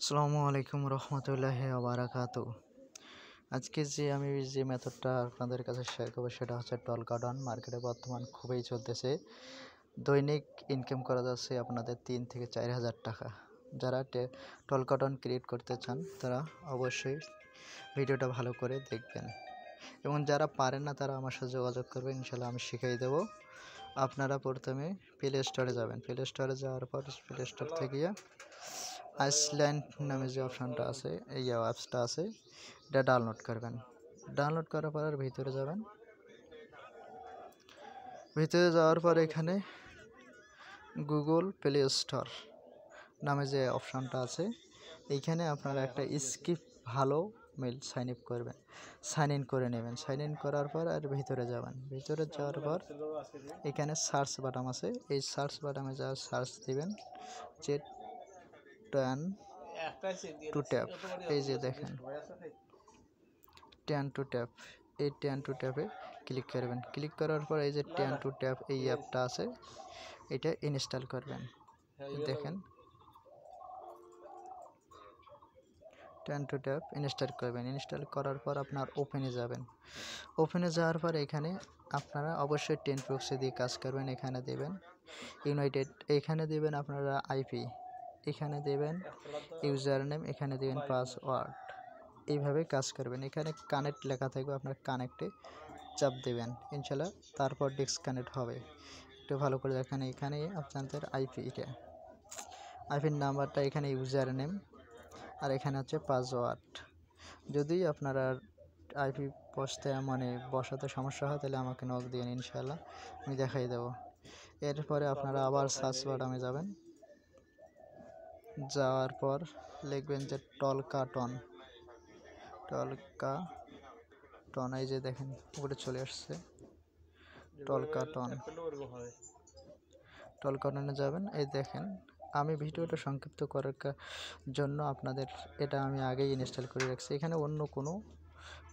আসসালামু আলাইকুম রহমতুল্লাহি ওয়া বারাকাতুহু। আজকে আমি যে মেথডটা আপনাদের কাছে শেয়ার করবো সেটা হচ্ছে টলকাডন। মার্কেটে বর্তমান খুবই চলতেছে। দৈনিক ইনকাম করা যাচ্ছে আপনাদের 3 থেকে 4,000 টাকা। যারা টলকাডন ক্রিয়েট করতে চান তারা অবশ্যই ভিডিওটা ভালো করে দেখবেন, এবং যারা পারেন না তারা আমার সাথে যোগাযোগ করবেন, ইনশাল্লাহ আমি শিখিয়ে দেবো। আপনারা প্রথমে প্লে স্টোরে যাবেন। প্লে স্টোরে যাওয়ার পর প্লে স্টোর থেকে আইসল্যান্ড নামে যে অপশানটা আছে, এই অ্যাপসটা আছে, এটা ডাউনলোড করবেন। ডাউনলোড করার পর ভিতরে যাবেন। ভিতরে যাওয়ার পর এখানে গুগল প্লে স্টোর নামে যে অপশানটা আছে, এইখানে আপনারা একটা স্কিপ ভালো মেল সাইন আপ করবেন, সাইন ইন করে নেবেন। সাইন ইন করার পর আর ভিতরে যাবেন। ভিতরে যাওয়ার পর এখানে সার্চ বাটন আছে, এই সার্চ বাটনে যা সার্চ দিবেন যে টার্ন টু ট্যাপ, এই যে দেখেন টার্ন টু ট্যাপ, এই টার্ন টু ট্যাপে ক্লিক করবেন। ক্লিক করার পর এই যে টার্ন টু ট্যাপ এই অ্যাপটা আছে, এটা ইনস্টল করবেন। দেখেন টার্ন টু ট্যাপ ইনস্টল করবেন। ইনস্টল করার পর আপনার ওপেনে যাবেন। ওপেনে যাওয়ার পর এখানে আপনারা অবশ্যই 10 প্রক্সি দিয়ে কাজ করবেন। এখানে দেবেন ইউনাইটেড, এখানে দেবেন আপনারা আইপি, এখানে দেবেন ইউজার নেম, এখানে দেবেন পাসওয়ার্ড। এইভাবে কাজ করবেন। এখানে কানেক্ট লেখা থাকবে, আপনার কানেক্টে চাপ দেবেন, ইনশাল্লাহ তারপর ডিসকানেক্ট হবে। একটু ভালো করে দেখেন, এখানে আপনাদের আইপিটা, আইপির নাম্বারটা, এখানে ইউজার নেম, আর এখানে হচ্ছে পাসওয়ার্ড। যদি আপনারা আইপি বসাতে সমস্যা হয় তাহলে আমাকে নক দিন, ইনশাল্লাহ আমি দেখাই দেবো। এরপরে আপনারা আবার সার্চ বাটনে যাবেন। যাওয়ার পর লিখবেন যে টলকাডন, এই যে দেখেন উপরে চলে আসছে টলকাডনে যাবেন। এই দেখেন, আমি ভিডিওটা সংক্ষিপ্ত করার জন্য আপনাদের এটা আমি আগেই ইনস্টল করে রাখছি। এখানে অন্য কোনো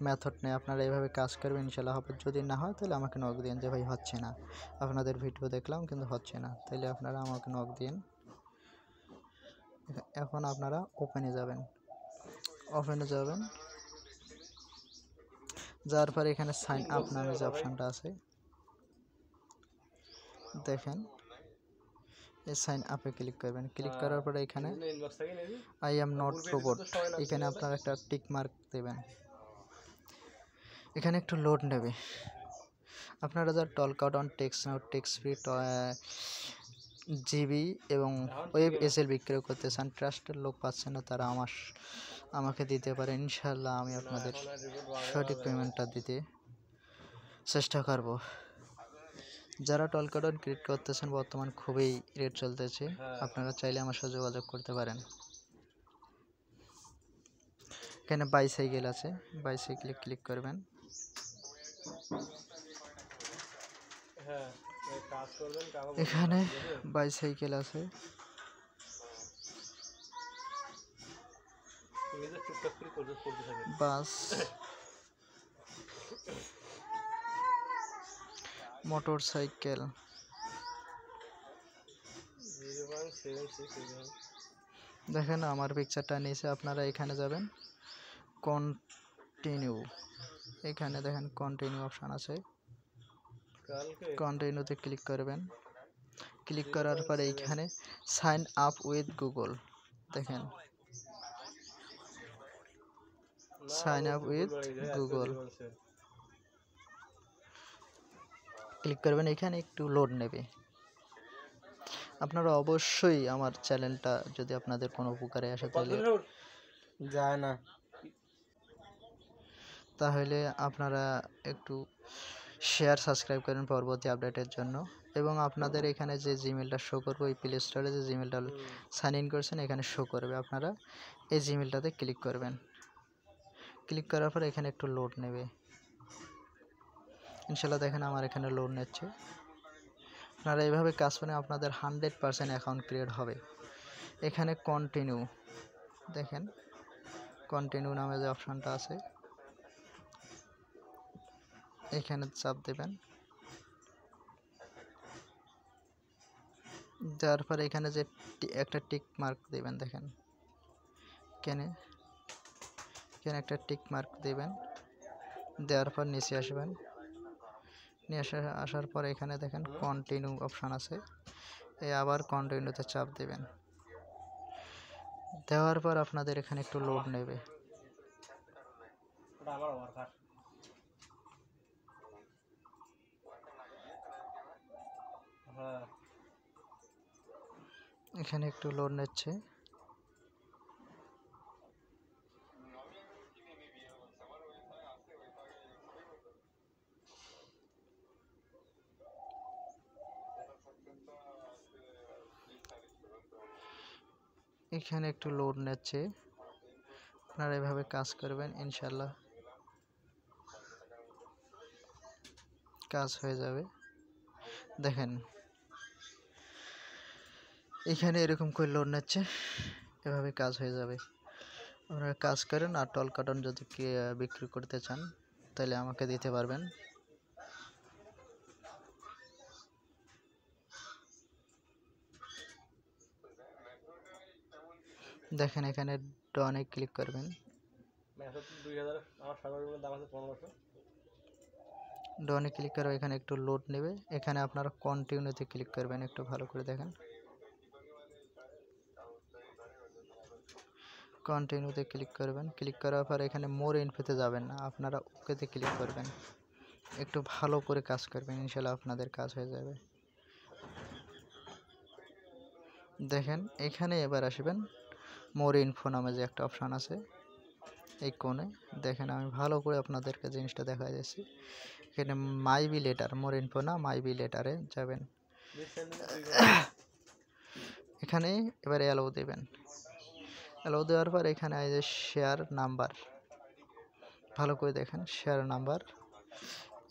মেথড নেই, আপনারা এইভাবে কাজ করবেন, ইনশাল্লাহ হবে। যদি না হয় তাহলে আমাকে নক দিন যে ভাই হচ্ছে না, আপনাদের ভিডিও দেখলাম কিন্তু হচ্ছে না, তাহলে আপনারা আমাকে নক দিন। এখন আপনারা ওপেনে যাবেন। যাওয়ার পর এখানে সাইন আপ নামে যে অপশানটা আছে, দেখেন এই সাইন আপে ক্লিক করবেন। ক্লিক করার পরে এখানে আই এম নট রোবট, এখানে আপনারা একটা টিক মার্ক দেবেন। এখানে একটু লোড নেবে। আপনারা যারা টলকাডন টেক্সট ফ্রি জিবি এবং ওয়েব এসএল বিক্রয় করতে চান, ট্রাস্টের লোক পাচ্ছেন না, তারা আমাকে দিতে পারে, ইনশাল্লাহ আমি আপনাদের সঠিক পেমেন্টটা দিতে চেষ্টা করব। যারা টলকাডন ক্রিয়েট করতেছেন বর্তমান খুবই রেট চলতেছে, আপনারা চাইলে আমার সাথে যোগাযোগ করতে পারেন। এখানে বাইসাইকেল আছে, বাইসাইকেলে ক্লিক করবেন। এখানে বাইসাইকেল আছে, বাস, মোটর সাইকেল, দেখেন আমার পিকচারটা নিচে। আপনারা এখানে যাবেন, কন্টিনিউ, এখানে দেখেন কন্টিনিউ অপশান আছে, কন্টিনিউতে ক্লিক করবেন। ক্লিক করার পরে এইখানে সাইন আপ উইথ গুগল, দেখেন sign up with Google click করবেন। এখানে একটু লোড নেবে। আপনারা অবশ্যই আমার চ্যানেলটা যদি আপনাদের কোনো উপকারে আসে তাহলে আপনারা একটু শেয়ার সাবস্ক্রাইব করেন পরবর্তী আপডেটের জন্য। এবং আপনাদের এখানে যে জিমেলটা শো করবে, ওই প্লে স্টোরে যে জিমেলটা সাইন ইন করছেন এখানে শো করবে, আপনারা এই জিমেলটাতে ক্লিক করবেন। ক্লিক করার পর এখানে একটু লোড নেবে, ইনশাল্লাহ দেখেন আমার এখানে লোড নিচ্ছে। আপনারা এইভাবে কাজ করে আপনাদের 100% অ্যাকাউন্ট ক্রিয়েট হবে। এখানে কন্টিনিউ, দেখেন কন্টিনিউ নামে যে অপশানটা আছে, এখানে চাপ দেবেন। দেওয়ার পর এখানে যে একটা টিক মার্ক দেবেন, দেখেন এখানে এখানে একটা টিক মার্ক দেবেন, দেওয়ার পর নিচে আসবেন, নিয়ে আসার পর এখানে দেখেন কন্টিনিউ অপশান আছে, এই আবার কন্টিনিউতে চাপ দেবেন। দেওয়ার পর আপনাদের এখানে একটু লোড নেবে। এখানে একটু লোড নিচ্ছে। এখানে একটু লোড নিচ্ছে, আপনারা এভাবে কাজ করবেন, ইনশাল্লাহ কাজ হয়ে যাবে। দেখেন এখানে এরকম করে লোড নিচ্ছে, এভাবে কাজ হয়ে যাবে। আপনারা কাজ করেন, আর টল কার্টন যদি বিক্রি করতে চান তাহলে আমাকে দিতে পারবেন। দেখেন এখানে ডনে ক্লিক করবেন, ডনে ক্লিক করে এখানে একটু লোড নেবে। এখানে আপনারা কন্টিনিউতে ক্লিক করবেন, একটু ভালো করে দেখেন, কন্টিনিউতে ক্লিক করবেন। ক্লিক করার পর এখানে মোর ইনফোতে যাবেন না, আপনারা ওকেতে ক্লিক করবেন, একটু ভালো করে কাজ করবেন, ইনশাল্লাহ আপনাদের কাজ হয়ে যাবে। দেখেন এখানে এবার আসবেন, মোর ইনফো নামে যে একটা অপশান আছে এই কোণে, দেখেন আমি ভালো করে আপনাদেরকে জিনিসটা দেখা যাচ্ছে। এখানে মাই বি লেটার, মোর ইনফো না, মাই বি লেটারে যাবেন। এখানে এবার অ্যালাউ দেবেন, অ্যালাউ দেওয়ার পর এখানে এই যে শেয়ার নাম্বার, ভালো করে দেখেন শেয়ার নাম্বার,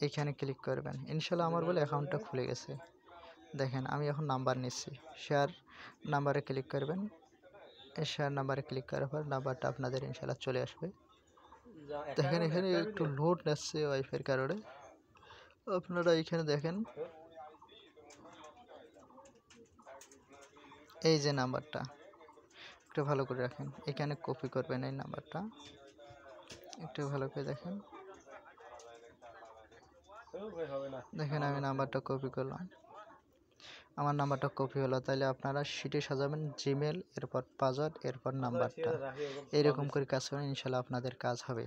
এখানে ক্লিক করবেন। ইনশাল্লাহ আমার বলে অ্যাকাউন্টটা খুলে গেছে। দেখেন আমি এখন নাম্বার নিচ্ছি, শেয়ার নাম্বারে ক্লিক করবেন। এই শেয়ার নাম্বারে ক্লিক করার পর নাম্বারটা আপনাদের ইনশাল্লাহ চলে আসবে। দেখেন এখানে একটু লোড নিচ্ছে ওয়াইফাইয়ের কারণে, আপনারা এখানে দেখেন এই যে নাম্বারটা একটু ভালো করে রাখেন, এখানে কপি করবেন এই নাম্বারটা, একটু ভালো করে দেখেন। দেখেন আমি নাম্বারটা কপি করলাম, আমার নাম্বারটা কপি হলো। তাহলে আপনারা শিটে সাজাবেন জিমেল, এরপর পাসওয়ার্ড, এরপর নাম্বারটা, এরকম করে কাজ করেন, ইনশাল্লাহ আপনাদের কাজ হবে।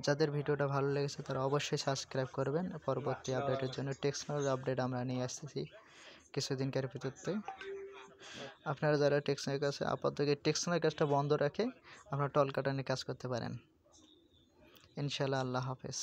যাদের ভিডিওটা ভালো লেগেছে তারা অবশ্যই সাবস্ক্রাইব করবেন। পরবর্তী আপডেটের জন্য টেকনোলজি আপডেট আমরা নিয়ে আসতেছি কিছুদিনকার ভিতরতে। আপনারা যারা টেকসনের কাছে আপাতত টেকসনের কাজটা বন্ধ রাখে আপনারা টল কাটানি কাজ করতে পারেন, ইনশাল্লাহ। আল্লাহ হাফেজ।